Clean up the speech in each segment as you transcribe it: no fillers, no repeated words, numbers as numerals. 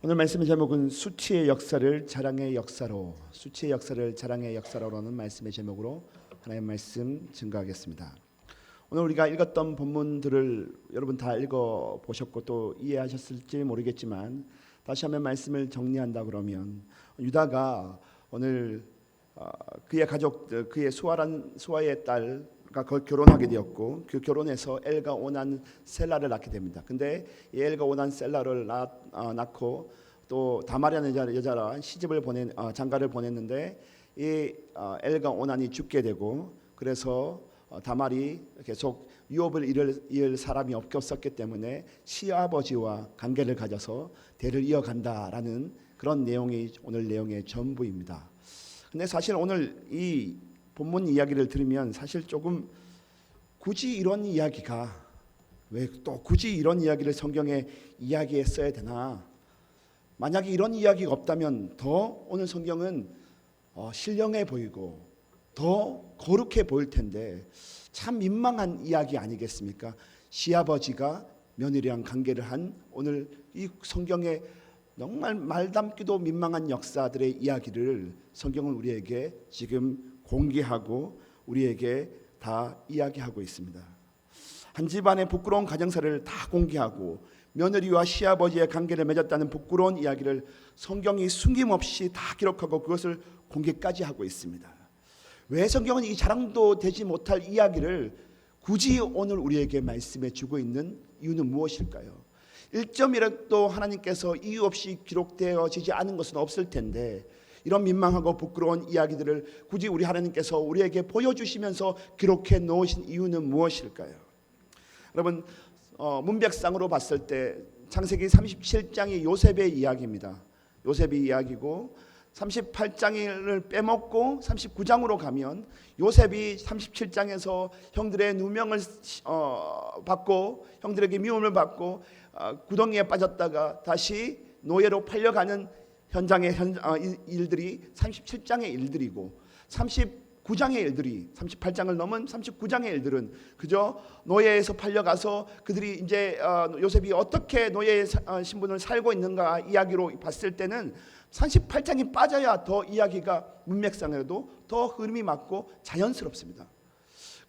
오늘 말씀의 제목은 수치의 역사를 자랑의 역사로, 수치의 역사를 자랑의 역사로라는 말씀의 제목으로 하나님의 말씀 증거하겠습니다. 오늘 우리가 읽었던 본문들을 여러분 다 읽어보셨고 또 이해하셨을지 모르겠지만 다시 한번 말씀을 정리한다 그러면, 유다가 오늘 그의 가족, 그의 수아의 딸과 결혼하게 되었고, 그 결혼해서 엘과 오난 셀라를 낳게 됩니다. 근데 이 엘과 오난 셀라를 낳고 또 다말이라는 여자라 시집을 장가를 보냈는데, 이 엘과 오난이 죽게 되고, 그래서 다말이 계속 유업을 이을 사람이 없었기 때문에 시아버지와 관계를 가져서 대를 이어간다라는 그런 내용이 오늘 내용의 전부입니다. 근데 사실 오늘 이 본문 이야기를 들으면 사실 조금 굳이 이런 이야기가 왜 또 굳이 이런 이야기를 성경에 이야기했어야 되나? 만약에 이런 이야기가 없다면 더 오늘 성경은 신령해 보이고 더 거룩해 보일 텐데, 참 민망한 이야기 아니겠습니까? 시아버지가 며느리랑 관계를 한 오늘 이 성경의 정말 말담기도 민망한 역사들의 이야기를 성경은 우리에게 지금 공개하고 우리에게 다 이야기하고 있습니다. 한 집안의 부끄러운 가정사를 다 공개하고 며느리와 시아버지의 관계를 맺었다는 부끄러운 이야기를 성경이 숨김없이 다 기록하고 그것을 공개까지 하고 있습니다. 왜 성경은 이 자랑도 되지 못할 이야기를 굳이 오늘 우리에게 말씀해 주고 있는 이유는 무엇일까요? 1점이라도 하나님께서 이유 없이 기록되어지지 않은 것은 없을 텐데, 이런 민망하고 부끄러운 이야기들을 굳이 우리 하나님께서 우리에게 보여주시면서 기록해 놓으신 이유는 무엇일까요? 여러분, 문백상으로 봤을 때 창세기 37장이 요셉의 이야기입니다. 요셉의 이야기고, 38장을 빼먹고 39장으로 가면 요셉이 37장에서 형들의 누명을 받고 형들에게 미움을 받고 구덩이에 빠졌다가 다시 노예로 팔려가는 현장의 일들이 37장의 일들이고, 39장의 일들이 38장을 넘은 39장의 일들은 그저 노예에서 팔려가서 그들이 이제 요셉이 어떻게 노예의 신분을 살고 있는가 이야기로 봤을 때는 38장이 빠져야 더 이야기가 문맥상에도 더 흐름이 맞고 자연스럽습니다.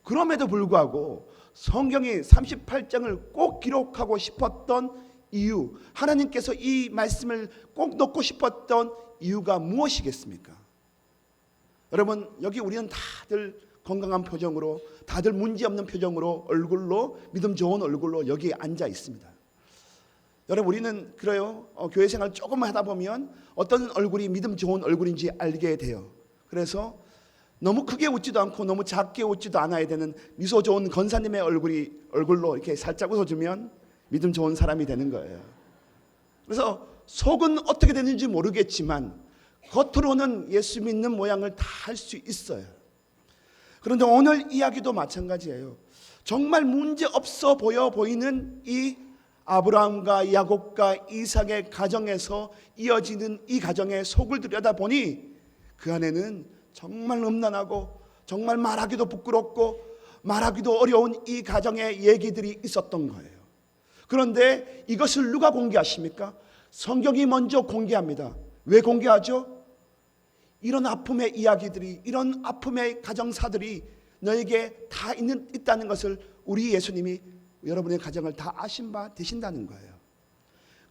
그럼에도 불구하고 성경이 38장을 꼭 기록하고 싶었던 이유, 하나님께서 이 말씀을 꼭 넣고 싶었던 이유가 무엇이겠습니까? 여러분, 여기 우리는 다들 건강한 표정으로, 다들 문제없는 표정으로, 얼굴로, 믿음 좋은 얼굴로 여기 앉아 있습니다. 여러분, 우리는 그래요. 교회 생활 조금 하다 보면 어떤 얼굴이 믿음 좋은 얼굴인지 알게 돼요. 그래서 너무 크게 웃지도 않고 너무 작게 웃지도 않아야 되는 미소 좋은 권사님의 얼굴로 이렇게 살짝 웃어주면 믿음 좋은 사람이 되는 거예요. 그래서 속은 어떻게 되는지 모르겠지만 겉으로는 예수 믿는 모양을 다 할 수 있어요. 그런데 오늘 이야기도 마찬가지예요. 정말 문제 없어 보이는 이 아브라함과 야곱과 이삭의 가정에서 이어지는 이 가정의 속을 들여다보니 그 안에는 정말 음란하고 정말 말하기도 부끄럽고 말하기도 어려운 이 가정의 얘기들이 있었던 거예요. 그런데 이것을 누가 공개하십니까? 성경이 먼저 공개합니다. 왜 공개하죠? 이런 아픔의 이야기들이, 이런 아픔의 가정사들이 너에게 다 있다는 것을 우리 예수님이 여러분의 가정을 다 아신 바 되신다는 거예요.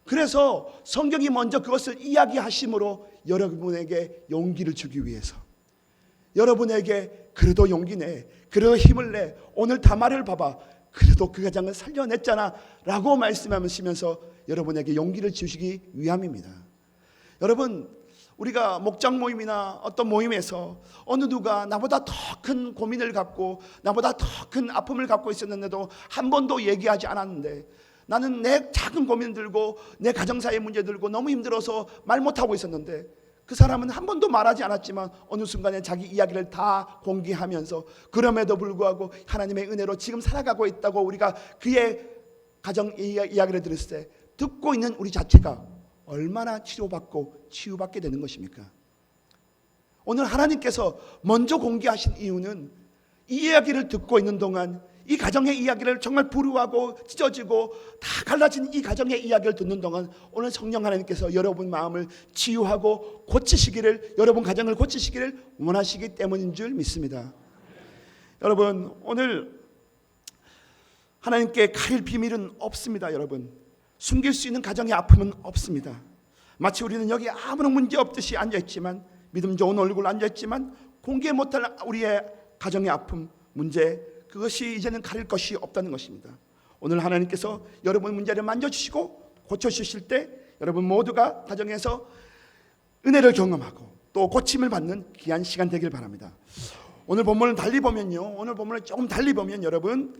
그래서 성경이 먼저 그것을 이야기하심으로 여러분에게 용기를 주기 위해서, 여러분에게 그래도 용기 내, 그래도 힘을 내, 오늘 다말을 봐봐, 그래도 그 가정을 살려냈잖아 라고 말씀하시면서 여러분에게 용기를 주시기 위함입니다. 여러분, 우리가 목장 모임이나 어떤 모임에서 어느 누가 나보다 더 큰 고민을 갖고 나보다 더 큰 아픔을 갖고 있었는데도 한 번도 얘기하지 않았는데, 나는 내 작은 고민 들고 내 가정사의 문제 들고 너무 힘들어서 말 못하고 있었는데, 그 사람은 한 번도 말하지 않았지만 어느 순간에 자기 이야기를 다 공개하면서 그럼에도 불구하고 하나님의 은혜로 지금 살아가고 있다고 우리가 그의 가정 이야기를 들었을 때 듣고 있는 우리 자체가 얼마나 치료받고 치유받게 되는 것입니까? 오늘 하나님께서 먼저 공개하신 이유는 이 이야기를 듣고 있는 동안 이 가정의 이야기를 정말 불우하고 찢어지고 다 갈라진 이 가정의 이야기를 듣는 동안 오늘 성령 하나님께서 여러분 마음을 치유하고 고치시기를, 여러분 가정을 고치시기를 원하시기 때문인 줄 믿습니다. 여러분, 오늘 하나님께 가릴 비밀은 없습니다. 여러분, 숨길 수 있는 가정의 아픔은 없습니다. 마치 우리는 여기 아무런 문제 없듯이 앉아있지만, 믿음 좋은 얼굴 앉아있지만 공개 못할 우리의 가정의 아픔, 문제, 그것이 이제는 가릴 것이 없다는 것입니다. 오늘 하나님께서 여러분 문제를 만져주시고 고쳐주실 때 여러분 모두가 가정에서 은혜를 경험하고 또 고침을 받는 귀한 시간 되길 바랍니다. 오늘 본문을 달리 보면요, 오늘 본문을 조금 달리 보면 여러분,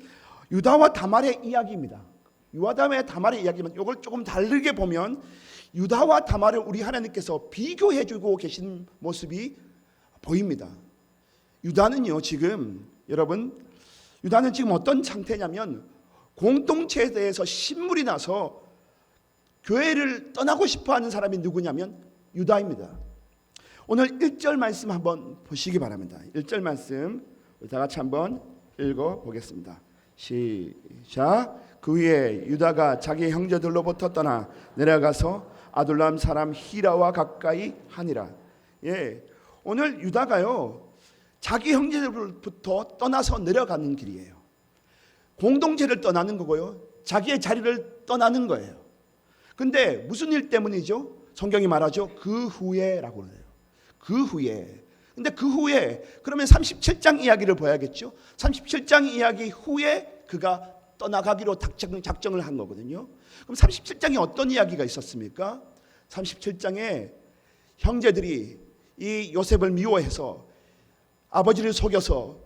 유다와 다말의 이야기입니다. 유다와 다말의 이야기만 이걸 조금 다르게 보면 유다와 다말을 우리 하나님께서 비교해주고 계신 모습이 보입니다. 유다는요, 지금 여러분, 유다는 지금 어떤 상태냐면 공동체에 대해서 신물이 나서 교회를 떠나고 싶어하는 사람이 누구냐면 유다입니다. 오늘 1절 말씀 한번 보시기 바랍니다. 1절 말씀 다 같이 한번 읽어보겠습니다. 시작. 그 후에 유다가 자기 형제들로부터 떠나 내려가서 아둘람 사람 히라와 가까이 하니라. 예, 오늘 유다가요, 자기 형제들부터 떠나서 내려가는 길이에요. 공동체를 떠나는 거고요, 자기의 자리를 떠나는 거예요. 근데 무슨 일 때문이죠? 성경이 말하죠. 그 후에라고 해요. 그 후에. 근데 그 후에 그러면 37장 이야기를 봐야겠죠. 37장 이야기 후에 그가 떠나가기로 작정을 한 거거든요. 그럼 37장에 어떤 이야기가 있었습니까? 37장에 형제들이 이 요셉을 미워해서 아버지를 속여서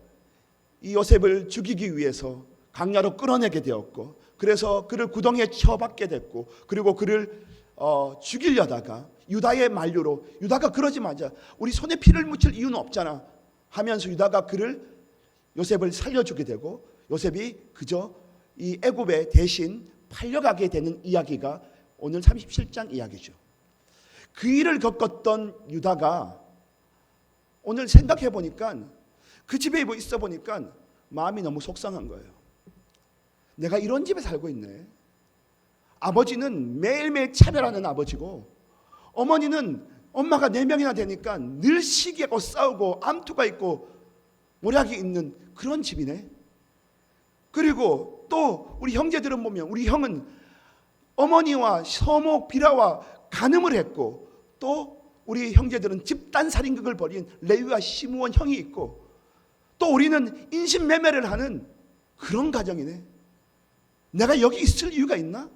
이 요셉을 죽이기 위해서 강야로 끌어내게 되었고, 그래서 그를 구덩이에 쳐박게 됐고, 그리고 그를 죽이려다가 유다의 만류로, 유다가 그러지 마자 우리 손에 피를 묻힐 이유는 없잖아 하면서 유다가 그를, 요셉을 살려주게 되고, 요셉이 그저 이 애굽에 대신 팔려가게 되는 이야기가 오늘 37장 이야기죠. 그 일을 겪었던 유다가 오늘 생각해 보니까, 그 집에 있어 보니까 마음이 너무 속상한 거예요. 내가 이런 집에 살고 있네. 아버지는 매일매일 차별하는 아버지고, 어머니는 엄마가 4명이나 되니까 늘 시기하고 싸우고 암투가 있고 모략이 있는 그런 집이네. 그리고 또 우리 형제들은 보면, 우리 형은 어머니와 서목 비라와 간음을 했고, 또 우리 형제들은 집단 살인극을 벌인 레위와 시므온 형이 있고, 또 우리는 인신매매를 하는 그런 가정이네. 내가 여기 있을 이유가 있나?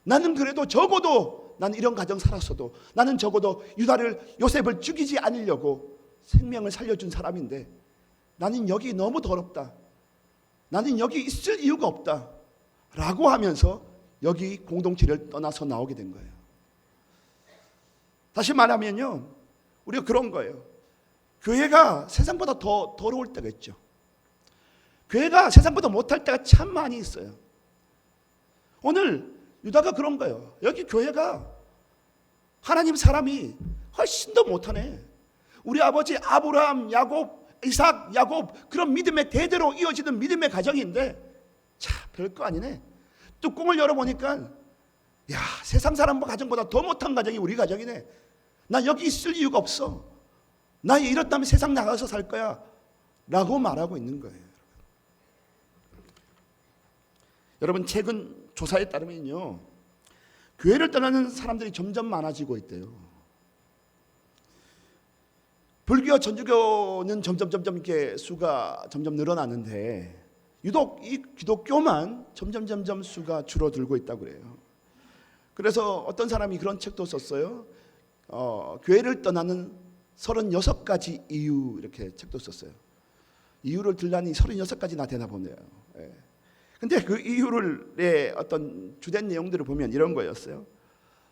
나는 그래도 적어도, 나는 이런 가정 살았어도 나는 적어도 요셉을 죽이지 않으려고 생명을 살려준 사람인데, 나는 여기 너무 더럽다, 나는 여기 있을 이유가 없다 라고 하면서 여기 공동체를 떠나서 나오게 된 거예요. 다시 말하면요, 우리가 그런 거예요. 교회가 세상보다 더 더러울 때가 있죠. 교회가 세상보다 못할 때가 참 많이 있어요. 오늘 유다가 그런 거예요. 여기 교회가 하나님 사람이 훨씬 더 못하네. 우리 아버지 아브라함, 야곱, 이삭, 야곱, 그런 믿음의 대대로 이어지는 믿음의 가정인데 참 별거 아니네. 뚜껑을 열어보니까 야, 세상 사람 가정보다 더 못한 가정이 우리 가정이네. 나 여기 있을 이유가 없어. 나 이렇다면 세상 나가서 살 거야 라고 말하고 있는 거예요. 여러분, 최근 조사에 따르면요, 교회를 떠나는 사람들이 점점 많아지고 있대요. 불교와 천주교는 점점 이렇게 수가 점점 늘어나는데, 유독 이 기독교만 점점 수가 줄어들고 있다고 그래요. 그래서 어떤 사람이 그런 책도 썼어요. 교회를 떠나는 36가지 이유, 이렇게 책도 썼어요. 이유를 들라니 36가지나 되나 보네요. 예. 근데 그 이유의 어떤 주된 내용들을 보면 이런 거였어요.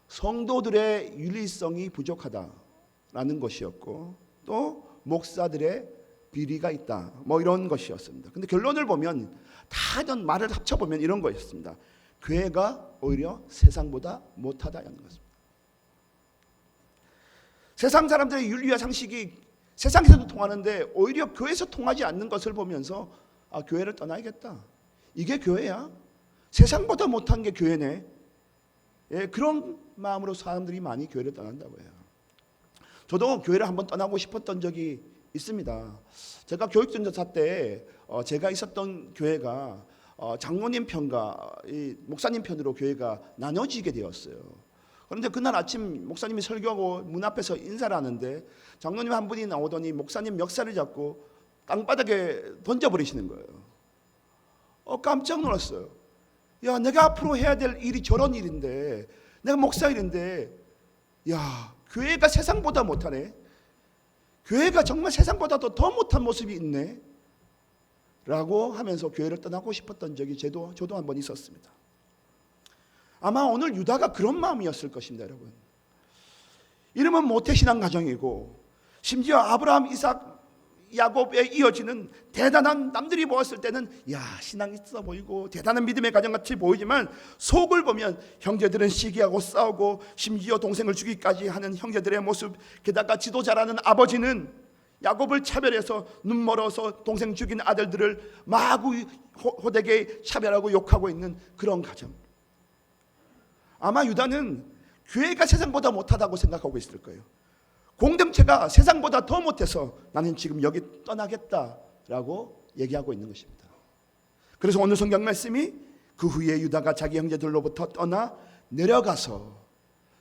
성도들의 윤리성이 부족하다라는 것이었고, 또 목사들의 비리가 있다, 뭐 이런 것이었습니다. 근데 결론을 보면 다 이런 말을 합쳐보면 이런 거였습니다. 교회가 오히려 세상보다 못하다는 것입니다. 세상 사람들의 윤리와 상식이 세상에서도 통하는데 오히려 교회에서 통하지 않는 것을 보면서 교회를 떠나야겠다, 이게 교회야? 세상보다 못한 게 교회네. 예, 그런 마음으로 사람들이 많이 교회를 떠난다고 해요. 저도 교회를 한번 떠나고 싶었던 적이 있습니다. 제가 교육전도사 때 제가 있었던 교회가 장로님 편과 이 목사님 편으로 교회가 나눠지게 되었어요. 그런데 그날 아침 목사님이 설교하고 문 앞에서 인사를 하는데 장로님 한 분이 나오더니 목사님 멱살을 잡고 땅바닥에 던져버리시는 거예요. 깜짝 놀랐어요. 야, 내가 앞으로 해야 될 일이 저런 일인데, 내가 목사 일인데, 야, 교회가 세상보다 못하네. 교회가 정말 세상보다 더 못한 모습이 있네. 라고 하면서 교회를 떠나고 싶었던 적이 저도 한 번 있었습니다. 아마 오늘 유다가 그런 마음이었을 것입니다, 여러분. 이름은 모태신앙 가정이고 심지어 아브라함, 이삭, 야곱에 이어지는 대단한, 남들이 보았을 때는 야, 신앙이 있어 보이고 대단한 믿음의 가정같이 보이지만 속을 보면 형제들은 시기하고 싸우고 심지어 동생을 죽이기까지 하는 형제들의 모습, 게다가 지도자라는 아버지는 야곱을 차별해서 눈 멀어서 동생 죽인 아들들을 마구 호되게 차별하고 욕하고 있는 그런 가정. 아마 유다는 교회가 세상보다 못하다고 생각하고 있을 거예요. 공동체가 세상보다 더 못해서 나는 지금 여기 떠나겠다라고 얘기하고 있는 것입니다. 그래서 오늘 성경 말씀이 그 후에 유다가 자기 형제들로부터 떠나 내려가서,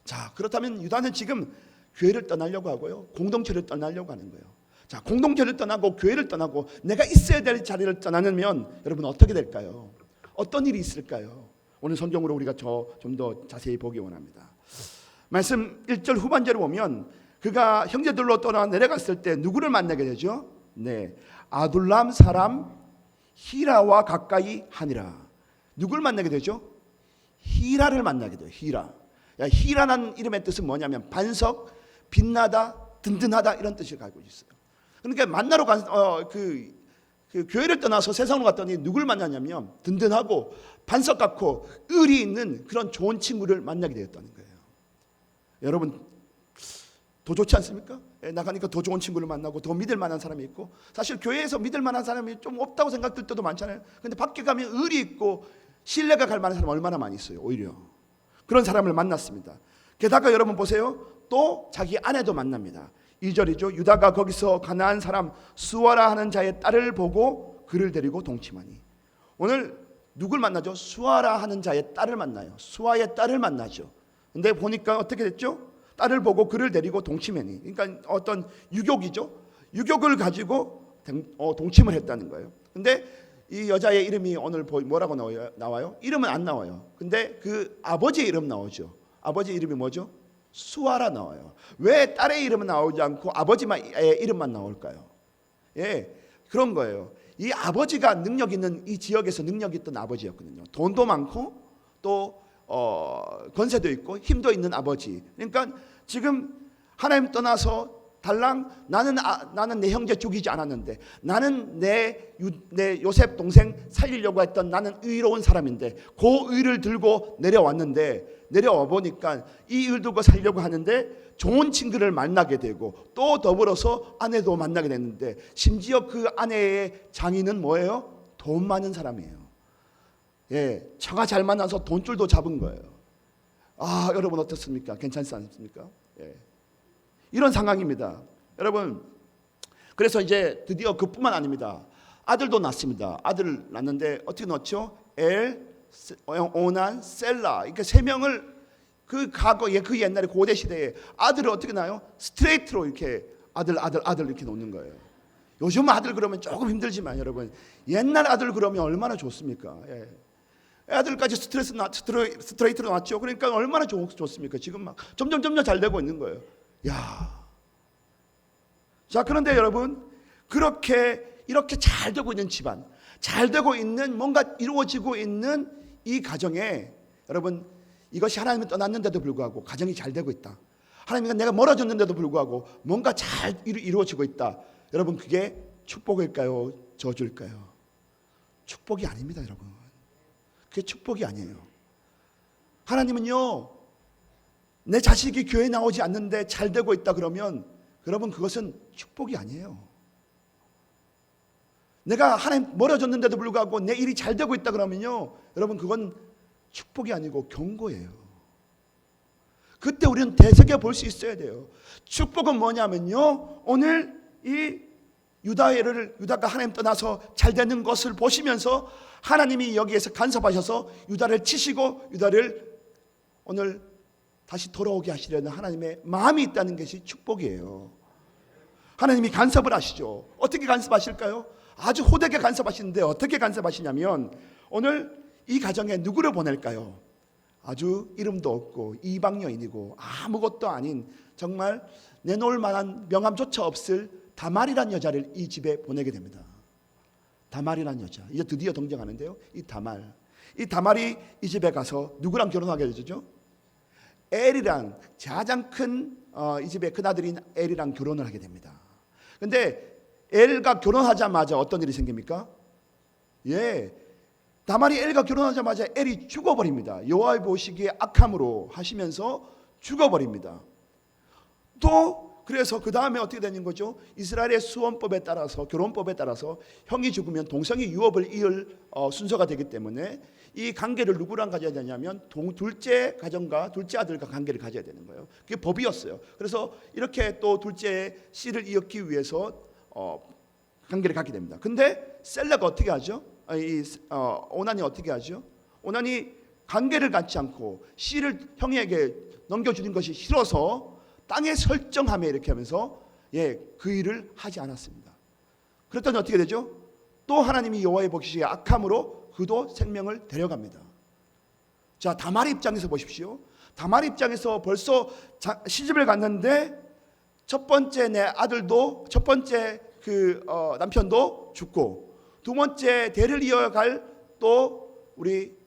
자, 그렇다면 유다는 지금 교회를 떠나려고 하고요, 공동체를 떠나려고 하는 거예요. 자, 공동체를 떠나고 교회를 떠나고 내가 있어야 될 자리를 떠나면 여러분 어떻게 될까요? 어떤 일이 있을까요? 오늘 성경으로 우리가 좀 더 자세히 보기 원합니다. 말씀 1절 후반절을 보면 그가 형제들로 떠나 내려갔을 때 누구를 만나게 되죠? 네, 아둘람 사람 히라와 가까이 하니라. 누구를 만나게 되죠? 히라를 만나게 돼요. 히라. 히라라는 이름의 뜻은 뭐냐면 반석, 빛나다, 든든하다, 이런 뜻을 가지고 있어요. 그러니까 만나러 간 그 교회를 떠나서 세상으로 갔더니 누굴 만나냐면 든든하고 반석 같고 의리 있는 그런 좋은 친구를 만나게 되었다는 거예요. 여러분, 더 좋지 않습니까? 나가니까 더 좋은 친구를 만나고 더 믿을 만한 사람이 있고, 사실 교회에서 믿을 만한 사람이 좀 없다고 생각될 때도 많잖아요. 근데 밖에 가면 의리 있고 신뢰가 갈 만한 사람 얼마나 많이 있어요. 오히려 그런 사람을 만났습니다. 게다가 여러분 보세요, 또 자기 아내도 만납니다. 2절이죠. 유다가 거기서 가나안 사람 수아라 하는 자의 딸을 보고 그를 데리고 동침하니. 오늘 누굴 만나죠? 수아라 하는 자의 딸을 만나요. 수아의 딸을 만나죠. 근데 보니까 어떻게 됐죠? 딸을 보고 그를 데리고 동침하니. 그러니까 어떤 유격이죠. 유격을 가지고 동침을 했다는 거예요. 근데 이 여자의 이름이 오늘 뭐라고 나와요? 이름은 안 나와요. 근데 그 아버지의 이름 나오죠. 아버지 이름이 뭐죠? 수아라 나와요. 왜 딸의 이름은 나오지 않고 아버지의 이름만 나올까요? 예, 그런 거예요. 이 아버지가 능력 있는, 이 지역에서 능력 있던 아버지였거든요. 돈도 많고 또 권세도 있고 힘도 있는 아버지. 그러니까 지금 하나님 떠나서 달랑 나는 내 형제 죽이지 않았는데, 나는 내 요셉 동생 살리려고 했던 나는 의로운 사람인데 그 의를 들고 내려왔는데, 내려와 보니까 이 의를 들고 살려고 하는데 좋은 친구를 만나게 되고 또 더불어서 아내도 만나게 됐는데, 심지어 그 아내의 장인은 뭐예요? 돈 많은 사람이에요. 예, 처가 잘 만나서 돈줄도 잡은 거예요. 아, 여러분 어떻습니까? 괜찮지 않습니까? 예. 이런 상황입니다. 여러분, 그래서 이제 드디어 그뿐만 아닙니다. 아들도 낳습니다. 아들을 낳는데 어떻게 낳죠? 오난, 셀라, 이렇게 세 명을 그 과거에, 그 옛날에 고대 시대에 아들을 어떻게 낳아요? 스트레이트로 이렇게 아들 이렇게 놓는 거예요. 요즘 아들 그러면 조금 힘들지만 여러분, 옛날 아들 그러면 얼마나 좋습니까? 예. 아들까지 스트레이트로 낳았죠. 그러니까 얼마나 좋습니까? 지금 막 점점 잘 되고 있는 거예요. 야. 자, 그런데 여러분, 이렇게 잘 되고 있는 집안, 잘 되고 있는, 뭔가 이루어지고 있는 이 가정에 여러분, 이것이 하나님을 떠났는데도 불구하고 가정이 잘 되고 있다. 하나님과 내가 멀어졌는데도 불구하고 뭔가 잘 이루어지고 있다. 여러분, 그게 축복일까요? 저주일까요? 축복이 아닙니다, 여러분. 그게 축복이 아니에요. 하나님은요, 내 자식이 교회에 나오지 않는데 잘 되고 있다 그러면 여러분, 그것은 축복이 아니에요. 내가 하나님 멀어졌는데도 불구하고 내 일이 잘 되고 있다 그러면요, 여러분 그건 축복이 아니고 경고예요. 그때 우리는 되새겨 볼 수 있어야 돼요. 축복은 뭐냐면요, 오늘 이 유다가 하나님 떠나서 잘 되는 것을 보시면서 하나님이 여기에서 간섭하셔서 유다를 치시고 유다를 오늘 다시 돌아오게 하시려는 하나님의 마음이 있다는 것이 축복이에요. 하나님이 간섭을 하시죠. 어떻게 간섭하실까요? 아주 호되게 간섭하시는데 어떻게 간섭하시냐면, 오늘 이 가정에 누구를 보낼까요? 아주 이름도 없고 이방 여인이고 아무것도 아닌, 정말 내놓을 만한 명함조차 없을 다말이란 여자를 이 집에 보내게 됩니다. 다말이란 여자, 이제 드디어 등장하는데요. 이 다말이 이 집에 가서 누구랑 결혼하게 되죠? 엘이랑, 가장 큰 이 집의 큰아들인 엘이랑 결혼을 하게 됩니다. 근데 엘과 결혼하자마자 어떤 일이 생깁니까? 다말이 엘과 결혼하자마자 엘이 죽어버립니다. 여호와의 보시기에 악함으로 하시면서 죽어버립니다. 또 그래서 그 다음에 어떻게 되는 거죠? 이스라엘의 수원법에 따라서, 결혼법에 따라서 형이 죽으면 동생이 유업을 이을 순서가 되기 때문에 이 관계를 누구랑 가져야 되냐면 둘째 가정과 둘째 아들과 관계를 가져야 되는 거예요. 그게 법이었어요. 그래서 이렇게 또 둘째의 씨를 이었기 위해서 관계를 갖게 됩니다. 근데 셀라가 어떻게 하죠? 오난이 어떻게 하죠? 오난이 관계를 갖지 않고 씨를 형에게 넘겨주는 것이 싫어서 땅에 설정하며 이렇게 하면서 그 일을 하지 않았습니다. 그랬더니 어떻게 되죠? 또 하나님이 여호와의 보시기에 악함으로 그도 생명을 데려갑니다. 자, 다말 입장에서 보십시오. 다말 입장에서 벌써 시집을 갔는데 첫 번째 내 아들도, 첫 번째 남편도 죽고, 두 번째 대를 이어갈 또 우리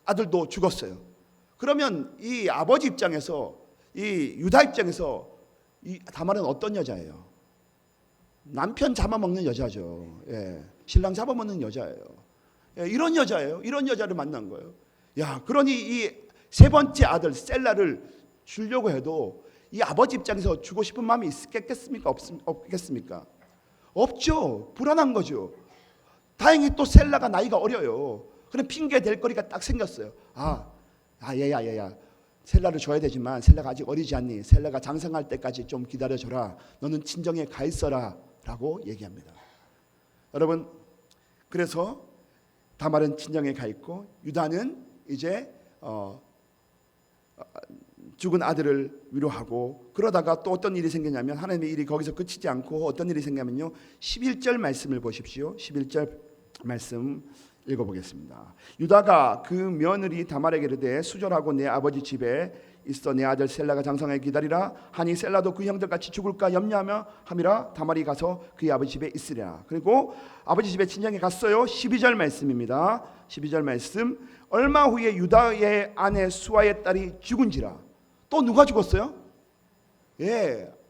아들도 죽었어요. 그러면 이 아버지 입장에서, 이 유다 입장에서 이 다말은 어떤 여자예요? 남편 잡아먹는 여자죠. 신랑 잡아먹는 여자예요. 이런 여자예요. 이런 여자를 만난 거예요. 그러니 이 세 번째 아들 셀라를 주려고 해도 이 아버지 입장에서 주고 싶은 마음이 있겠습니까? 없겠습니까? 없죠. 불안한 거죠. 다행히 또 셀라가 나이가 어려요. 그럼 핑계 댈 거리가 딱 생겼어요. 얘야. 셀라를 줘야 되지만 셀라가 아직 어리지 않니? 셀라가 장성할 때까지 좀 기다려줘라. 너는 친정에 가 있어라 라고 얘기합니다. 여러분, 그래서 다말은 친정에 가 있고 유다는 이제 죽은 아들을 위로하고, 그러다가 또 어떤 일이 생기냐면, 하나님의 일이 거기서 그치지 않고 어떤 일이 생기냐면요, 11절 말씀을 보십시오. 11절 말씀 읽어보겠습니다. 유다가 그 며느리 다말에게 이르되 수절하고 내 아버지 집에 있어 내 아들 셀라가 장성하게 기다리라 하니 셀라도 그 형들 같이 죽을까 염려하며 함이라. 다말이 가서 그의 아버지 집에 있으랴. 그리고 아버지 집에 친정에 갔어요. 12절 말씀입니다. 12절 말씀. 얼마 후에 유다의 아내 수아의 딸이 죽은지라. 또 누가 죽었어요?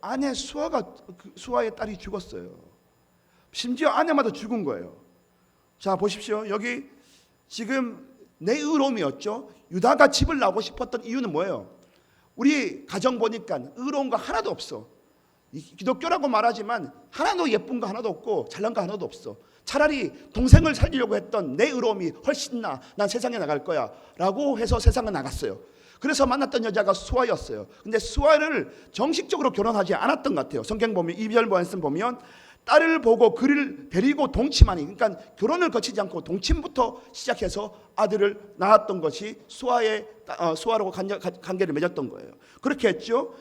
아내 수아의 딸이 죽었어요. 심지어 아내마다 죽은 거예요. 자, 보십시오. 여기 지금 내 의로움이었죠. 유다가 집을 나오고 싶었던 이유는 뭐예요? 우리 가정 보니까 의로운 거 하나도 없어. 기독교라고 말하지만 하나도 예쁜 거 하나도 없고 잘난 거 하나도 없어. 차라리 동생을 살리려고 했던 내 의로움이 훨씬 난 세상에 나갈 거야 라고 해서 세상에 나갔어요. 그래서 만났던 여자가 수아였어요. 근데 수아를 정식적으로 결혼하지 않았던 것 같아요. 성경 보면 2절 말씀 보면 딸을 보고 그를 데리고 동침하니, 그러니까 결혼을 거치지 않고 동침부터 시작해서 아들을 낳았던 것이 수아로 관계를 맺었던 거예요. 그렇게 했죠.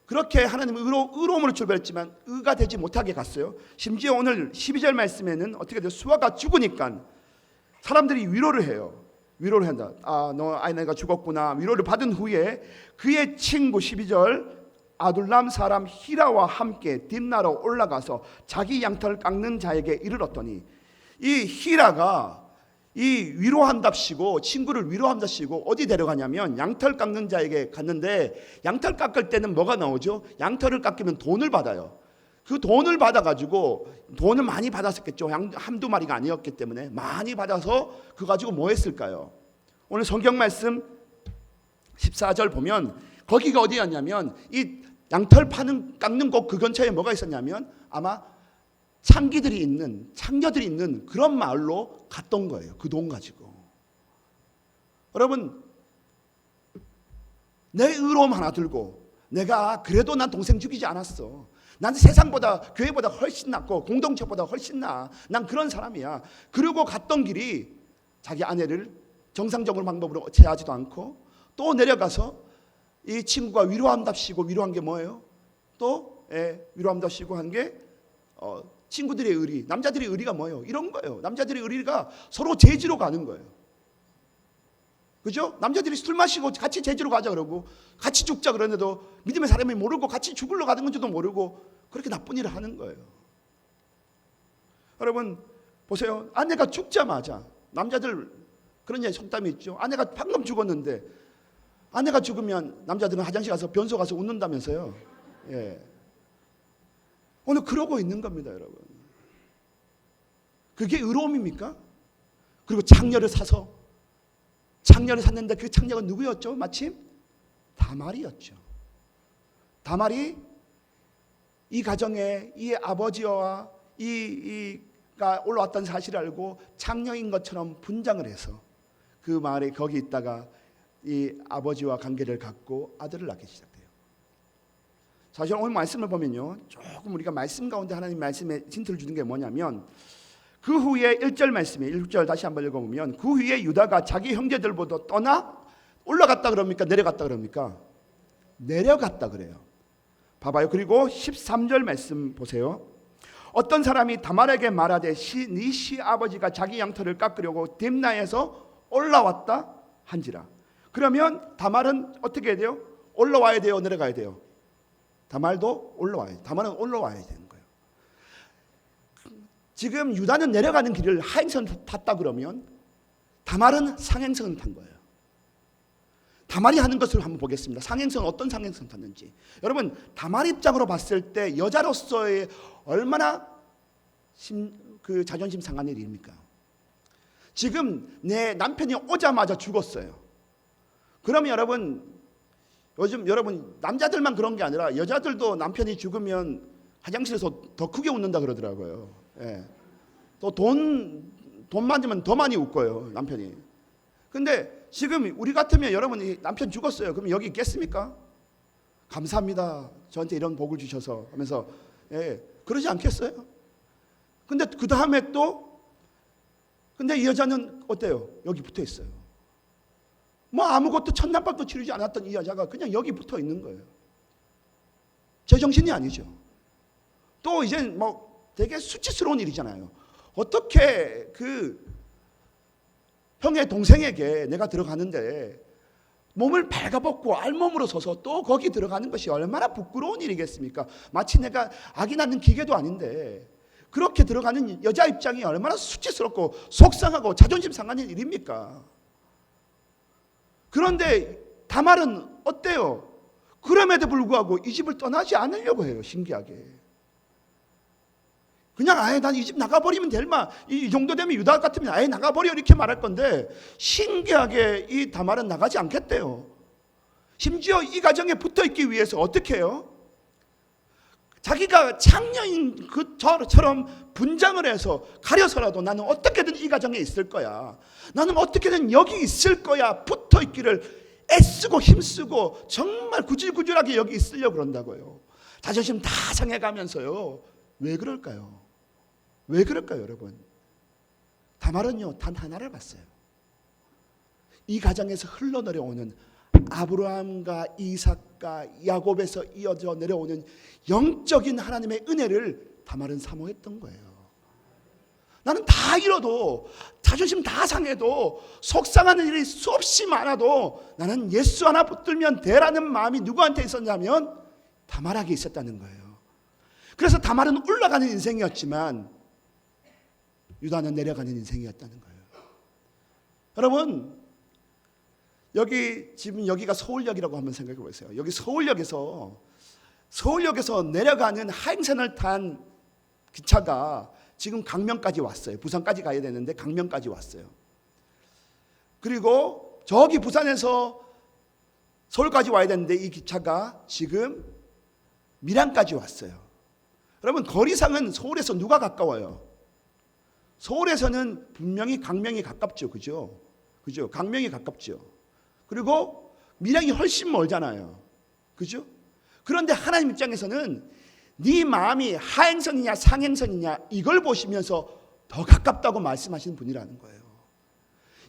그렇게 하나님은 의로움으로 출발했지만 의가 되지 못하게 갔어요. 심지어 오늘 12절 말씀에는 어떻게 돼요? 수아가 죽으니까 사람들이 위로를 해요. 위로를 한다. 너 아내가 죽었구나. 위로를 받은 후에 그의 친구 12절 아둘람 사람 히라와 함께 딥나로 올라가서 자기 양털을 깎는 자에게 이르렀더니, 이 히라가 이 위로한답시고 친구를 한답시고 어디 데려가냐면 양털 깎는 자에게 갔는데, 양털 깎을 때는 뭐가 나오죠? 양털을 깎으면 돈을 받아요. 그 돈을 받아가지고, 돈을 많이 받았었겠죠. 한두 마리가 아니었기 때문에 많이 받아서 그거 가지고 뭐 했을까요? 오늘 성경 말씀 14절 보면 거기가 어디였냐면, 이 양털 깎는 곳 그 근처에 뭐가 있었냐면 아마 창기들이 있는, 창녀들이 있는 그런 마을로 갔던 거예요. 그 돈 가지고. 여러분, 내 의로움 하나 들고 내가 그래도 난 동생 죽이지 않았어. 난 세상보다, 교회보다 훨씬 낫고 공동체보다 훨씬 나아. 난 그런 사람이야. 그리고 갔던 길이 자기 아내를 정상적으로 방법으로 제하지도 않고 또 내려가서 이 친구가 위로한답시고, 위로한 게 뭐예요? 또 위로한답시고 한 게 친구들의 의리, 남자들의 의리가 뭐예요? 이런 거예요. 남자들의 의리가 서로 제지로 가는 거예요. 그죠? 남자들이 술 마시고 같이 제지로 가자 그러고 같이 죽자 그러는데도 믿음의 사람이 모르고 같이 죽으러 가는 건지도 모르고 그렇게 나쁜 일을 하는 거예요. 여러분 보세요. 아내가 죽자마자, 남자들 그런 얘기 속담이 있죠. 아내가 방금 죽었는데 아내가 죽으면 남자들은 화장실 가서 변소 가서 웃는다면서요. 예. 오늘 그러고 있는 겁니다, 여러분. 그게 의로움입니까? 그리고 창녀를 사서, 창녀를 샀는데 그 창녀가 누구였죠? 마침 다말이었죠. 다말이 이 가정에 이 아버지와 이가 올라왔던 사실을 알고 창녀인 것처럼 분장을 해서 그 마을에 거기 있다가 이 아버지와 관계를 갖고 아들을 낳기 시작돼요. 사실 오늘 말씀을 보면요, 조금 우리가 말씀 가운데 하나님 말씀에 힌트를 주는 게 뭐냐면, 그 후에 1절 말씀에 1절 다시 한번 읽어보면, 그 후에 유다가 자기 형제들보다 떠나 올라갔다 그럽니까? 내려갔다 그럽니까? 내려갔다 그래요. 봐봐요. 그리고 13절 말씀 보세요. 어떤 사람이 다말에게 말하되 네 시아버지가 자기 양털을 깎으려고 딥나에서 올라왔다 한지라. 그러면 다말은 어떻게 해야 돼요? 올라와야 돼요? 내려가야 돼요? 다말도 올라와야 돼요. 다말은 올라와야 되는 거예요. 지금 유다는 내려가는 길을 하행선을 탔다 그러면 다말은 상행선을 탄 거예요. 다말이 하는 것을 한번 보겠습니다. 상행선은 어떤 상행선을 탔는지. 여러분, 다말 입장으로 봤을 때 여자로서의 얼마나 그 자존심 상한 일입니까? 지금 내 남편이 오자마자 죽었어요. 그러면 요즘 여러분 남자들만 그런 게 아니라 여자들도 남편이 죽으면 화장실에서 더 크게 웃는다 그러더라고요. 예. 또 돈 맞으면 더 많이 웃고요, 남편이. 근데 지금 우리 같으면 여러분이 남편 죽었어요. 그럼 여기 있겠습니까? 감사합니다. 저한테 이런 복을 주셔서 하면서 그러지 않겠어요? 근데 그 다음에 근데 이 여자는 어때요? 여기 붙어 있어요. 뭐 아무것도 첫날밤도 치르지 않았던 이 여자가 그냥 여기 붙어 있는 거예요. 제정신이 아니죠. 또 이제 뭐 되게 수치스러운 일이잖아요. 어떻게 그 형의 동생에게 내가 들어가는데 몸을 발가벗고 알몸으로 서서 또 거기 들어가는 것이 얼마나 부끄러운 일이겠습니까? 마치 내가 아기 낳는 기계도 아닌데 그렇게 들어가는 여자 입장이 얼마나 수치스럽고 속상하고 자존심 상하는 일입니까? 그런데 다말은 어때요? 그럼에도 불구하고 이 집을 떠나지 않으려고 해요. 신기하게. 그냥 아예 난 이 집 나가버리면 될마, 이 정도 되면 유다 같으면 아예 나가버려 이렇게 말할 건데 신기하게 이 다말은 나가지 않겠대요. 심지어 이 가정에 붙어있기 위해서 어떻게 해요? 자기가 창녀인 그처럼 분장을 해서 가려서라도 나는 어떻게든 이 가정에 있을 거야, 나는 어떻게든 여기 있을 거야, 붙어있기를 애쓰고 힘쓰고 정말 구질구질하게 여기 있으려고 그런다고요. 자존심 다 상해가면서요. 왜 그럴까요? 왜 그럴까요, 여러분? 다말은요, 단 하나를 봤어요. 이 가정에서 흘러내려오는 아브라함과 이삭과 야곱에서 이어져 내려오는 영적인 하나님의 은혜를 다말은 사모했던 거예요. 나는 다 잃어도, 자존심 다 상해도, 속상하는 일이 수없이 많아도 나는 예수 하나 붙들면 되라는 마음이 누구한테 있었냐면 다말에게 있었다는 거예요. 그래서 다말은 올라가는 인생이었지만 유다는 내려가는 인생이었다는 거예요. 여러분, 지금 여기가 서울역이라고 한번 생각해 보세요. 여기 서울역에서 내려가는 하행선을 탄 기차가 지금 강명까지 왔어요. 부산까지 가야 되는데 강명까지 왔어요. 그리고 저기 부산에서 서울까지 와야 되는데 이 기차가 지금 밀양까지 왔어요. 여러분 거리상은 서울에서 누가 가까워요? 서울에서는 분명히 강명이 가깝죠. 그죠? 그죠? 강명이 가깝죠. 그리고 밀양이 훨씬 멀잖아요. 그죠? 그런데 하나님 입장에서는 네 마음이 하행선이냐 상행선이냐 이걸 보시면서 더 가깝다고 말씀하시는 분이라는 거예요.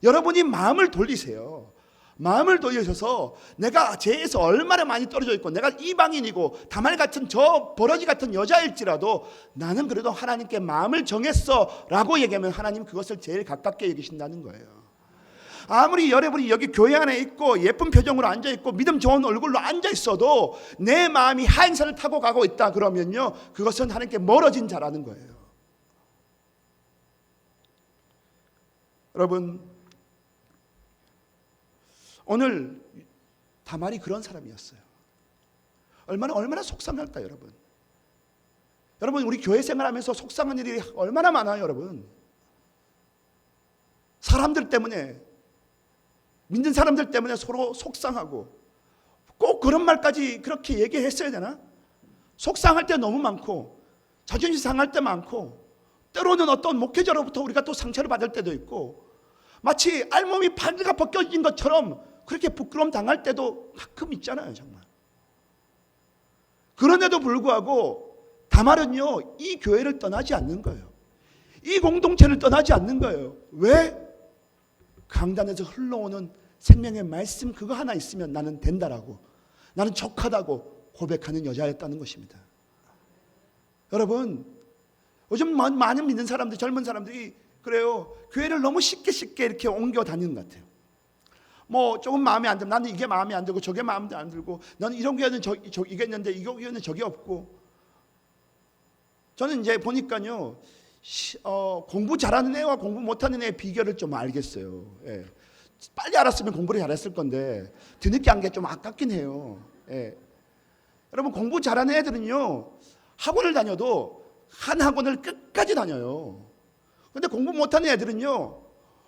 여러분이 마음을 돌리세요. 마음을 돌리셔서 내가 죄에서 얼마나 많이 떨어져 있고 내가 이방인이고 다말 같은 저 버러지 같은 여자일지라도 나는 그래도 하나님께 마음을 정했어 라고 얘기하면 하나님 그것을 제일 가깝게 여기신다는 거예요. 아무리 여러분이 여기 교회 안에 있고 예쁜 표정으로 앉아있고 믿음 좋은 얼굴로 앉아있어도 내 마음이 하행선을 타고 가고 있다 그러면요 그것은 하나님께 멀어진 자라는 거예요. 여러분 오늘 다말이 그런 사람이었어요. 얼마나 속상할까 여러분. 여러분 우리 교회 생활하면서 속상한 일이 얼마나 많아요 여러분. 사람들 때문에 믿는 사람들 때문에 서로 속상하고 꼭 그런 말까지 그렇게 얘기했어야 되나? 속상할 때 너무 많고 자존심 상할 때 많고 때로는 어떤 목회자로부터 우리가 또 상처를 받을 때도 있고 마치 알몸이 바늘가 벗겨진 것처럼 그렇게 부끄러움 당할 때도 가끔 있잖아요 정말. 그런데도 불구하고 다말은요 이 교회를 떠나지 않는 거예요. 이 공동체를 떠나지 않는 거예요. 왜? 강단에서 흘러오는 생명의 말씀 그거 하나 있으면 나는 된다라고 나는 족하다고 고백하는 여자였다는 것입니다. 여러분 요즘 많은 믿는 사람들 젊은 사람들이 그래요. 교회를 너무 쉽게 이렇게 옮겨 다니는 것 같아요. 뭐 조금 마음에 안 들면 나는 이게 마음에 안 들고 저게 마음에 안 들고 나는 이런 교회는 이게 있는데 이거 교회는 저게 없고. 저는 이제 보니까요 공부 잘하는 애와 공부 못하는 애의 비결을 좀 알겠어요. 예. 빨리 알았으면 공부를 잘했을 건데 뒤늦게 한 게 좀 아깝긴 해요. 예. 여러분 공부 잘하는 애들은요 학원을 다녀도 한 학원을 끝까지 다녀요. 근데 공부 못하는 애들은요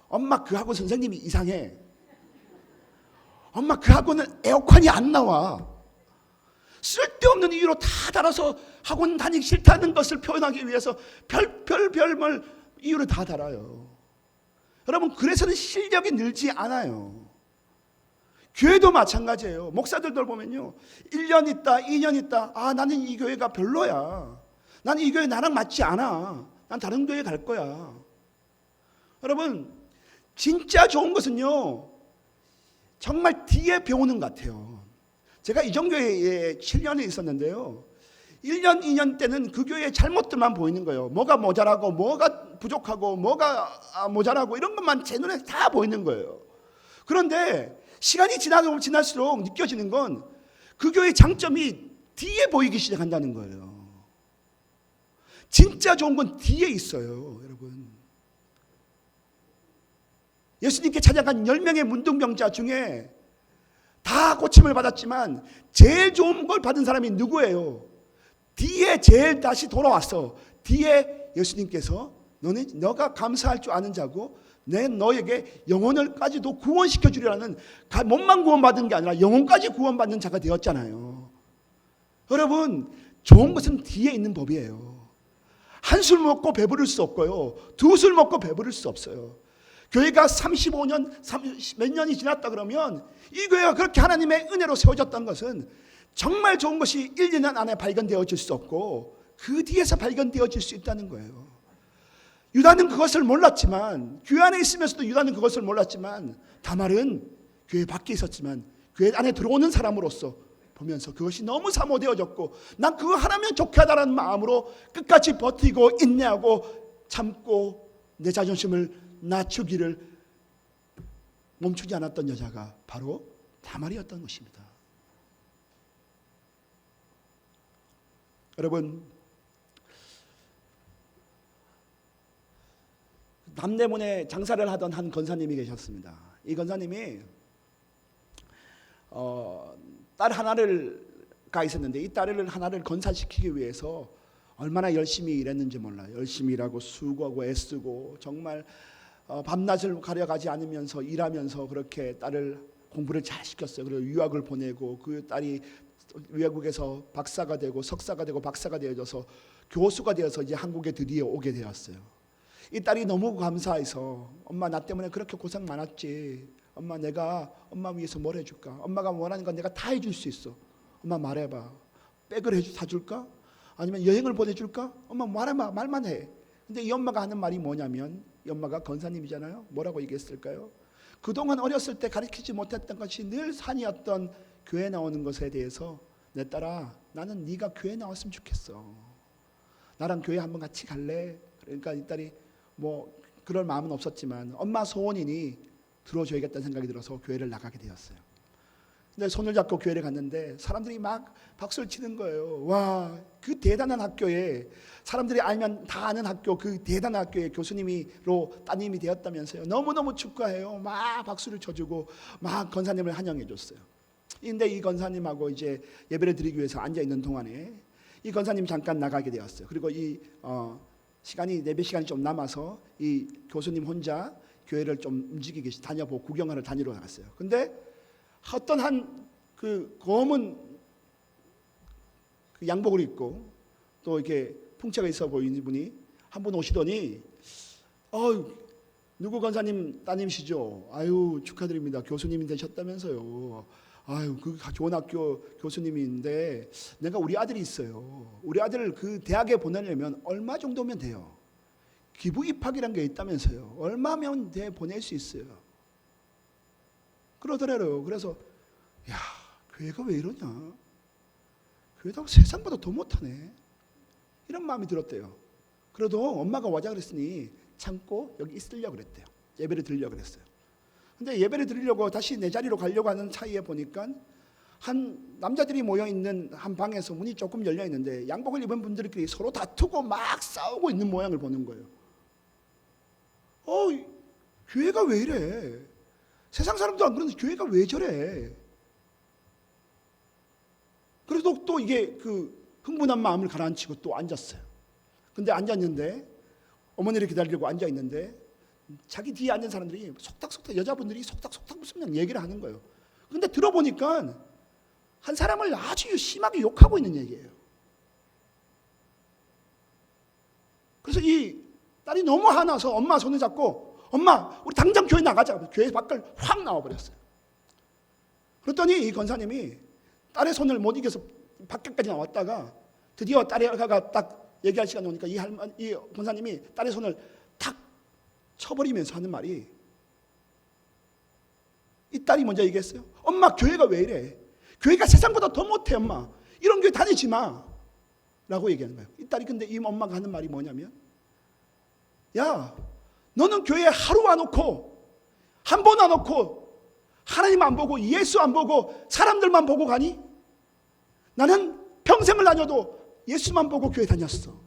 엄마 그 학원 선생님이 이상해. 엄마 그 학원은 에어컨이 안 나와. 쓸데없는 이유로 다 달아서 학원 다니기 싫다는 것을 표현하기 위해서 별별 이유를 다 달아요. 여러분 그래서는 실력이 늘지 않아요. 교회도 마찬가지예요. 목사들들 보면요 1년 있다 2년 있다 아 나는 이 교회가 별로야. 나는 이 교회 나랑 맞지 않아. 난 다른 교회 갈 거야. 여러분 진짜 좋은 것은요 정말 뒤에 배우는 것 같아요. 제가 이정교회에 7년에 있었는데요 1년 2년 때는 그 교회의 잘못들만 보이는 거예요. 뭐가 모자라고 뭐가 부족하고 뭐가 모자라고 이런 것만 제 눈에 다 보이는 거예요. 그런데 시간이 지날수록 느껴지는 건 그 교회의 장점이 뒤에 보이기 시작한다는 거예요. 진짜 좋은 건 뒤에 있어요 여러분. 예수님께 찾아간 10명의 문둥병자 중에 다 고침을 받았지만 제일 좋은 걸 받은 사람이 누구예요? 뒤에 제일 다시 돌아왔어. 뒤에 예수님께서 너가 감사할 줄 아는 자고 내 너에게 영혼을까지도 구원시켜 주리라는 몸만 구원받은 게 아니라 영혼까지 구원받는 자가 되었잖아요. 여러분 좋은 것은 뒤에 있는 법이에요. 한 술 먹고 배부를 수 없고요. 두 술 먹고 배부를 수 없어요. 교회가 35년, 몇 년이 지났다 그러면 이 교회가 그렇게 하나님의 은혜로 세워졌던 것은 정말 좋은 것이 1, 2년 안에 발견되어질 수 없고 그 뒤에서 발견되어질 수 있다는 거예요. 유다는 그것을 몰랐지만 교회 안에 있으면서도 유다는 그것을 몰랐지만 다말은 교회 밖에 있었지만 교회 안에 들어오는 사람으로서 보면서 그것이 너무 사모되어졌고 난 그거 하나면 좋겠다라는 마음으로 끝까지 버티고 인내하고 참고 내 자존심을 낮추기를 멈추지 않았던 여자가 바로 다말이었던 것입니다. 여러분 남대문에 장사를 하던 한 권사님이 계셨습니다. 이 권사님이 딸 하나가 있었는데 이 딸을 하나를 건사시키기 위해서 얼마나 열심히 일했는지 몰라요. 열심히 일하고 수고하고 애쓰고 정말 밤낮을 가려가지 않으면서 일하면서 그렇게 딸을 공부를 잘 시켰어요. 그리고 유학을 보내고 그 딸이 외국에서 박사가 되고 석사가 되고 박사가 되어져서 교수가 되어서 이제 한국에 드디어 오게 되었어요. 이 딸이 너무 감사해서 엄마 나 때문에 그렇게 고생 많았지. 엄마 내가 엄마 위해서 뭘 해줄까? 엄마가 원하는 건 내가 다 해줄 수 있어. 엄마 말해봐. 백을 사줄까? 아니면 여행을 보내줄까? 엄마 말해봐. 말만 해. 근데 이 엄마가 하는 말이 뭐냐면 이 엄마가 권사님이잖아요. 뭐라고 얘기했을까요? 그동안 어렸을 때 가르치지 못했던 것이 늘 산이었던 교회 나오는 것에 대해서 내 딸아 나는 네가 교회 나왔으면 좋겠어. 나랑 교회 한번 같이 갈래? 그러니까 이 딸이 뭐 그럴 마음은 없었지만 엄마 소원이니 들어줘야겠다는 생각이 들어서 교회를 나가게 되었어요. 근데 손을 잡고 교회를 갔는데 사람들이 막 박수를 치는 거예요. 와, 그 대단한 학교에 사람들이 알면 다 아는 학교, 그 대단한 학교에 교수님으로 따님이 되었다면서요. 너무너무 축하해요. 막 박수를 쳐주고 막 권사님을 환영해 줬어요. 근데 이 권사님하고 이제 예배를 드리기 위해서 앉아 있는 동안에 이 권사님 잠깐 나가게 되었어요. 그리고 이 시간이 예배 시간이 좀 남아서 이 교수님 혼자 교회를 좀 움직이기 다녀보고 구경하러 다니러 나갔어요. 근데 어떤 한 그 검은 그 양복을 입고 또 이렇게 풍채가 있어 보이는 분이 한 분 오시더니 누구 권사님 따님이시죠? 아유 축하드립니다. 교수님이 되셨다면서요. 아유 그 좋은 학교 교수님인데 내가 우리 아들이 있어요. 우리 아들을 그 대학에 보내려면 얼마 정도면 돼요? 기부 입학이란 게 있다면서요. 얼마면 보낼 수 있어요? 그러더래요. 그래서 야 교회가 왜 이러냐? 교회가 세상보다 더 못하네. 이런 마음이 들었대요. 그래도 엄마가 와자 그랬으니 참고 여기 있으려고 그랬대요. 예배를 드리려고 그랬어요. 근데 예배를 드리려고 다시 내 자리로 가려고 하는 사이에 보니까 한 남자들이 모여있는 한 방에서 문이 조금 열려있는데 양복을 입은 분들끼리 서로 다투고 막 싸우고 있는 모양을 보는 거예요. 교회가 왜 이래? 세상 사람도 안 그러는데 교회가 왜 저래? 그래도 또 이게 그 흥분한 마음을 가라앉히고 또 앉았어요. 근데 앉았는데 어머니를 기다리려고 앉아있는데 자기 뒤에 앉은 사람들이 속닥속닥 여자분들이 속닥속닥 무슨 그냥 얘기를 하는 거예요. 근데 들어보니까 한 사람을 아주 심하게 욕하고 있는 얘기예요. 그래서 이 딸이 너무 화나서 엄마 손을 잡고 엄마 우리 당장 교회 나가자. 교회 밖을 확 나와버렸어요. 그랬더니 이 권사님이 딸의 손을 못 이겨서 밖에까지 나왔다가 드디어 딸의 아가가 딱 얘기할 시간이 오니까 이 권사님이 딸의 손을 탁 쳐버리면서 하는 말이 이 딸이 먼저 얘기했어요. 엄마 교회가 왜 이래? 교회가 세상보다 더 못해 엄마. 이런 교회 다니지 마. 라고 얘기하는 거예요. 이 딸이 근데 이 엄마가 하는 말이 뭐냐면 야 너는 교회에 하루 안 오고 한 번 안 오고 하나님 안 보고 예수 안 보고 사람들만 보고 가니? 나는 평생을 다녀도 예수만 보고 교회 다녔어.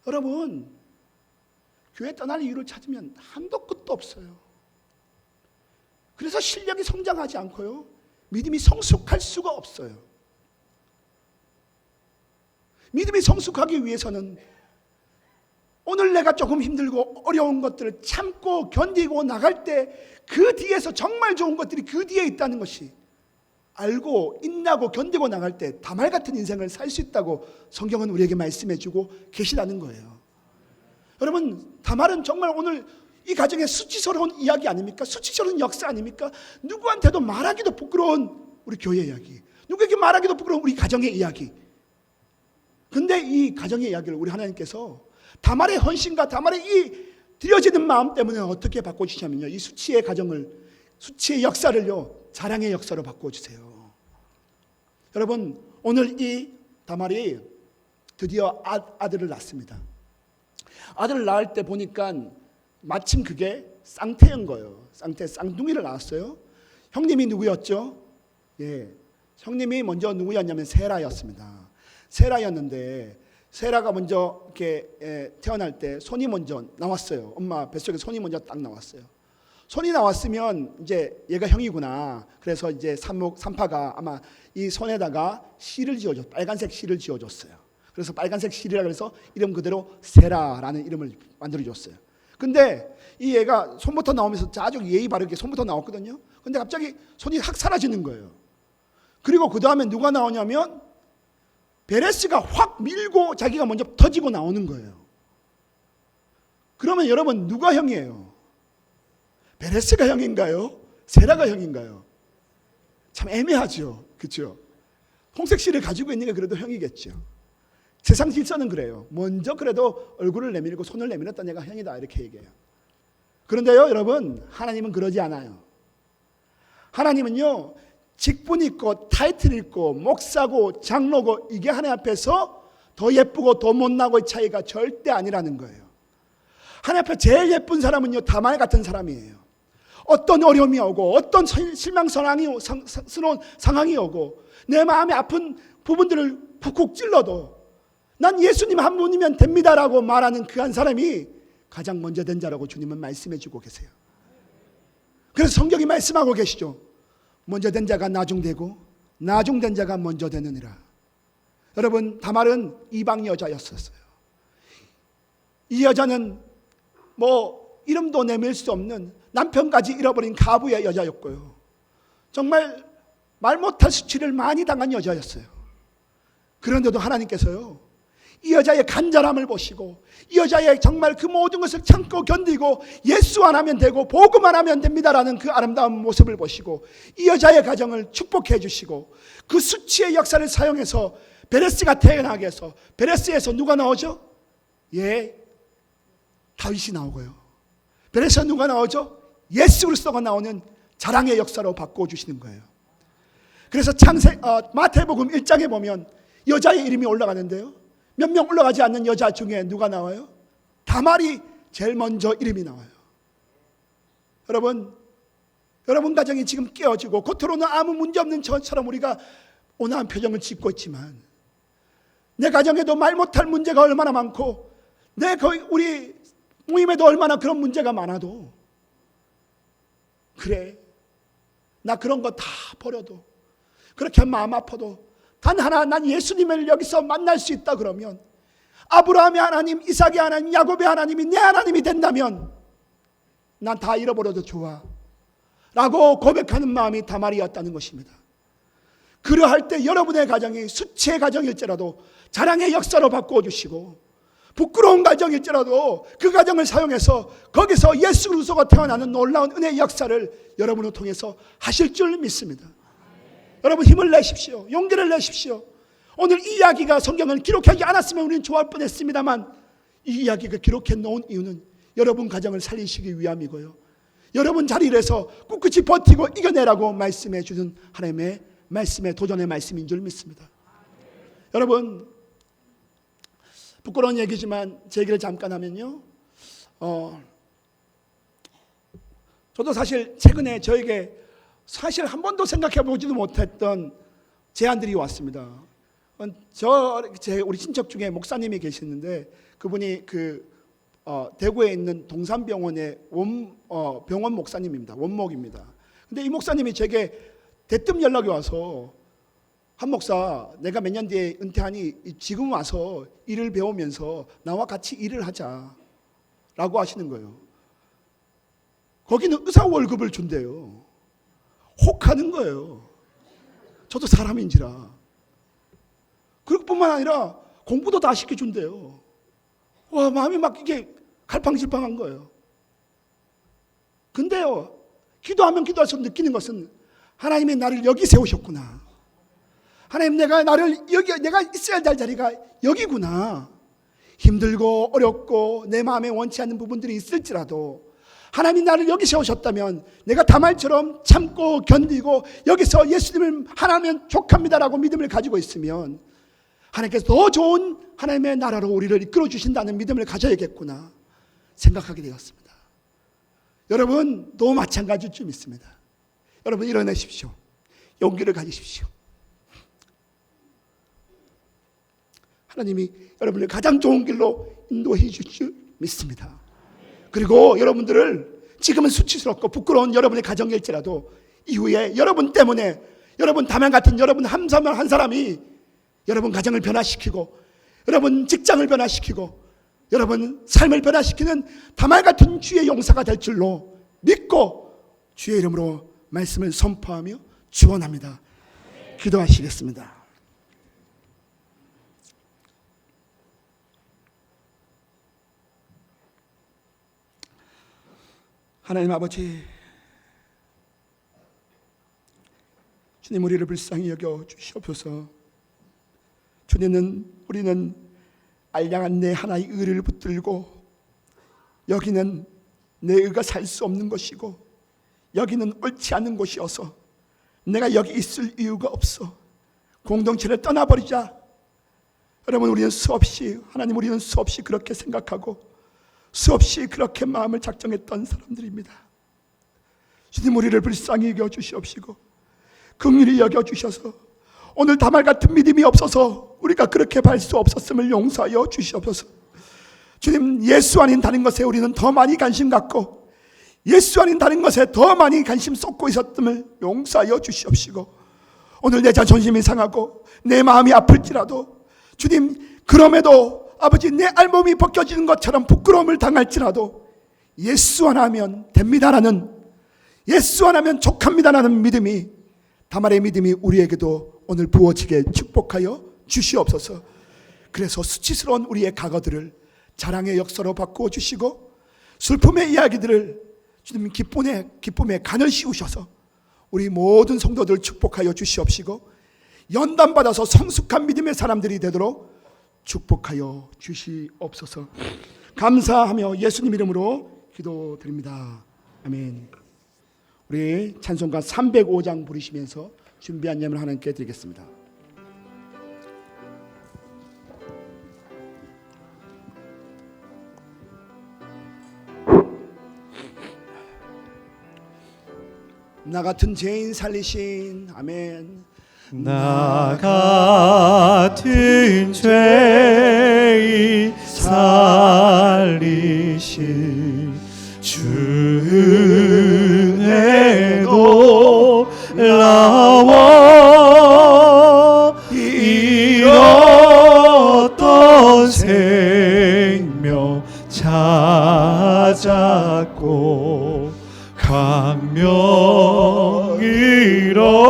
여러분 교회 떠날 이유를 찾으면 한도 끝도 없어요. 그래서 실력이 성장하지 않고요. 믿음이 성숙할 수가 없어요. 믿음이 성숙하기 위해서는 오늘 내가 조금 힘들고 어려운 것들을 참고 견디고 나갈 때 그 뒤에서 정말 좋은 것들이 그 뒤에 있다는 것이 알고 인나고 견디고 나갈 때 다말 같은 인생을 살 수 있다고 성경은 우리에게 말씀해 주고 계시다는 거예요. 여러분 다말은 정말 오늘 이 가정의 수치스러운 이야기 아닙니까? 수치스러운 역사 아닙니까? 누구한테도 말하기도 부끄러운 우리 교회 이야기, 누구에게 말하기도 부끄러운 우리 가정의 이야기. 근데 이 가정의 이야기를 우리 하나님께서 다말의 헌신과 다말의 이 드려지는 마음 때문에 어떻게 바꿔주시냐면요, 이 수치의 가정을, 수치의 역사를요 자랑의 역사로 바꿔주세요. 여러분 오늘 이 다말이 드디어 아들을 낳습니다. 아들을 낳을 때 보니까 마침 그게 쌍태인 거예요. 쌍둥이를 낳았어요. 형님이 누구였죠? 형님이 먼저 누구였냐면 세라였습니다. 세라였는데 세라가 먼저 이렇게 태어날 때 손이 먼저 나왔어요. 엄마 뱃속에 손이 먼저 딱 나왔어요. 손이 나왔으면 이제 얘가 형이구나. 그래서 이제 산파가 아마 이 손에다가 실을 지어줬어요. 빨간색 실을 지어줬어요. 그래서 빨간색 실이라 그래서 이름 그대로 세라라는 이름을 만들어줬어요. 근데 이 얘가 손부터 나오면서 아주 예의 바르게 손부터 나왔거든요. 근데 갑자기 손이 확 사라지는 거예요. 그리고 그 다음에 누가 나오냐면 베레스가 확 밀고 자기가 먼저 터지고 나오는 거예요. 그러면 여러분 누가 형이에요? 베레스가 형인가요? 세라가 형인가요? 참 애매하죠. 그렇죠? 홍색실을 가지고 있는 게 그래도 형이겠죠. 세상 질서는 그래요. 먼저 그래도 얼굴을 내밀고 손을 내밀었던 애가 형이다 이렇게 얘기해요. 그런데요 여러분, 하나님은 그러지 않아요. 하나님은요 직분 있고 타이틀 있고 목사고 장로고 이게 하나님 앞에서 더 예쁘고 더 못나고의 차이가 절대 아니라는 거예요. 하나님 앞에 제일 예쁜 사람은요 다말 같은 사람이에요. 어떤 어려움이 오고 어떤 실망스러운 상황이 오고 내 마음이 아픈 부분들을 푹푹 찔러도 난 예수님 한 분이면 됩니다라고 말하는 그 한 사람이 가장 먼저 된 자라고 주님은 말씀해 주고 계세요. 그래서 성경이 말씀하고 계시죠. 먼저 된 자가 나중되고 나중된 자가 먼저 되느니라. 여러분 다말은 이방 여자였었어요. 이 여자는 뭐 이름도 내밀 수 없는 남편까지 잃어버린 가부의 여자였고요. 정말 말 못할 수치를 많이 당한 여자였어요. 그런데도 하나님께서요 이 여자의 간절함을 보시고 이 여자의 정말 그 모든 것을 참고 견디고 예수 안 하면 되고 복음만 하면 됩니다라는 그 아름다운 모습을 보시고 이 여자의 가정을 축복해 주시고 그 수치의 역사를 사용해서 베레스가 태어나게 해서 베레스에서 누가 나오죠? 예, 다윗이 나오고요. 베레스에서 누가 나오죠? 예수 그리스도가 나오는 자랑의 역사로 바꿔주시는 거예요. 그래서 마태복음 1장에 보면 여자의 이름이 올라가는데요. 몇 명 올라가지 않는 여자 중에 누가 나와요? 다말이 제일 먼저 이름이 나와요. 여러분 가정이 지금 깨어지고 겉으로는 아무 문제 없는 저처럼 우리가 온화한 표정을 짓고 있지만 내 가정에도 말 못할 문제가 얼마나 많고 우리 모임에도 얼마나 그런 문제가 많아도 그래 나 그런 거 다 버려도 그렇게 마음 아파도 단 하나 난 예수님을 여기서 만날 수 있다 그러면 아브라함의 하나님, 이삭의 하나님, 야곱의 하나님이 내 하나님이 된다면 난 다 잃어버려도 좋아 라고 고백하는 마음이 다말이었다는 것입니다. 그러할 때 여러분의 가정이 수치의 가정일지라도 자랑의 역사로 바꾸어 주시고 부끄러운 가정일지라도 그 가정을 사용해서 거기서 예수 그리스도가 태어나는 놀라운 은혜의 역사를 여러분을 통해서 하실 줄 믿습니다. 여러분 힘을 내십시오. 용기를 내십시오. 오늘 이 이야기가 성경을 기록하지 않았으면 우리는 좋아할 뻔했습니다만 이 이야기가 기록해 놓은 이유는 여러분 가정을 살리시기 위함이고요. 여러분 자리에서 꿋꿋이 버티고 이겨내라고 말씀해 주는 하나님의 말씀의 도전의 말씀인 줄 믿습니다. 여러분 부끄러운 얘기지만 제 얘기를 잠깐 하면요. 저도 사실 최근에 저에게 사실 한 번도 생각해 보지도 못했던 제안들이 왔습니다. 우리 친척 중에 목사님이 계시는데 그분이 대구에 있는 동산병원의 병원 목사님입니다. 원목입니다. 근데 이 목사님이 제게 대뜸 연락이 와서 한 목사 내가 몇 년 뒤에 은퇴하니 지금 와서 일을 배우면서 나와 같이 일을 하자 라고 하시는 거예요. 거기는 의사 월급을 준대요. 혹하는 거예요. 저도 사람인지라. 그것뿐만 아니라 공부도 다 시켜준대요. 와, 마음이 막 이게 갈팡질팡한 거예요. 근데요, 기도하면 기도할수록 느끼는 것은 하나님이 나를 여기 세우셨구나. 하나님 내가 있어야 될 자리가 여기구나. 힘들고 어렵고 내 마음에 원치 않는 부분들이 있을지라도 하나님이 나를 여기 세우셨다면 내가 다말처럼 참고 견디고 여기서 예수님을 하나면 족합니다라고 믿음을 가지고 있으면 하나님께서 더 좋은 하나님의 나라로 우리를 이끌어 주신다는 믿음을 가져야겠구나 생각하게 되었습니다. 여러분도 마찬가지일 줄 믿습니다. 여러분 일어나십시오. 용기를 가지십시오. 하나님이 여러분을 가장 좋은 길로 인도해 주실 줄 믿습니다. 그리고 여러분들을 지금은 수치스럽고 부끄러운 여러분의 가정일지라도 이후에 여러분 때문에 여러분 다말 같은 여러분 한 사람이 여러분 가정을 변화시키고 여러분 직장을 변화시키고 여러분 삶을 변화시키는 다말 같은 주의 용사가 될 줄로 믿고 주의 이름으로 말씀을 선포하며 축원합니다. 기도하시겠습니다. 하나님 아버지, 주님 우리를 불쌍히 여겨 주시옵소서. 우리는 알량한 내 하나의 의를 붙들고 여기는 내 의가 살 수 없는 것이고 여기는 옳지 않은 곳이어서 내가 여기 있을 이유가 없어. 공동체를 떠나버리자. 여러분, 우리는 수없이 그렇게 생각하고 수없이 그렇게 마음을 작정했던 사람들입니다. 주님 우리를 불쌍히 여겨주시옵시고 긍휼히 여겨주셔서 오늘 다말 같은 믿음이 없어서 우리가 그렇게 발 수 없었음을 용서하여 주시옵소서. 주님, 예수 아닌 다른 것에 우리는 더 많이 관심 갖고 예수 아닌 다른 것에 더 많이 관심 쏟고 있었음을 용서하여 주시옵시고, 오늘 내 자존심이 상하고 내 마음이 아플지라도 주님, 그럼에도 아버지 내 알몸이 벗겨지는 것처럼 부끄러움을 당할지라도 예수 하나면 됩니다라는, 예수 하나면 족합니다라는 믿음이, 다말의 믿음이 우리에게도 오늘 부어지게 축복하여 주시옵소서. 그래서 수치스러운 우리의 과거들을 자랑의 역사로 바꾸어 주시고 슬픔의 이야기들을 주님 기쁨의 간을 씌우셔서 우리 모든 성도들 축복하여 주시옵시고 연단받아서 성숙한 믿음의 사람들이 되도록 축복하여 주시옵소서. 감사하며 예수님 이름으로 기도드립니다. 아멘. 우리 찬송가 305장 부르시면서 준비한 예물 하나님께 드리겠습니다. 나 같은 죄인 살리신, 아멘. 나 같은 죄인 살리신 주 은혜도 나와 잃었던 생명 찾았고 강명 잃었던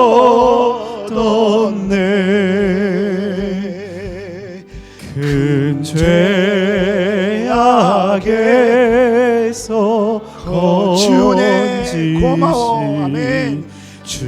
내 큰 죄악에서 주 은혜 고마워. 아멘. 주